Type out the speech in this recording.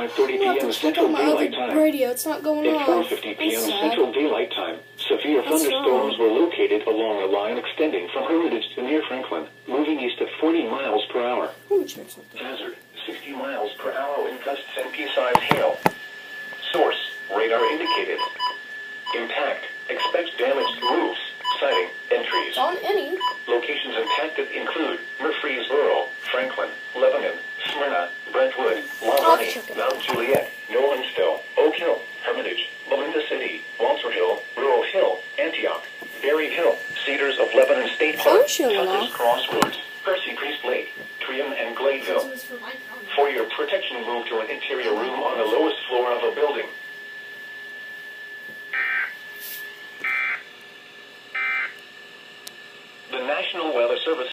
5:30 p.m. Central Daylight Time. Radio, it's not going At off. 4:50 p.m. Central Daylight Time, severe thunderstorms were located along a line extending from Hermitage to near Franklin, moving east at 40 miles per hour. Let me check something. Hazard, 60 miles per hour in gusts and pea-sized hail. Source, radar indicated. Impact, expect damage to roofs, siding, and trees. On any. Locations impacted include Murfreesboro, Franklin, Lebanon, Smyrna, Brentwood, Lawney, Mount Juliet, Nolensville, Oak Hill, Hermitage, Melinda City, Walter Hill, Rural Hill, Antioch, Berry Hill, Cedars of Lebanon State Park, Tucker's Crossroads, Percy Priest Lake, Trium and Gladeville. For your protection, move to an interior room on the lowest floor of a building. The National Weather Service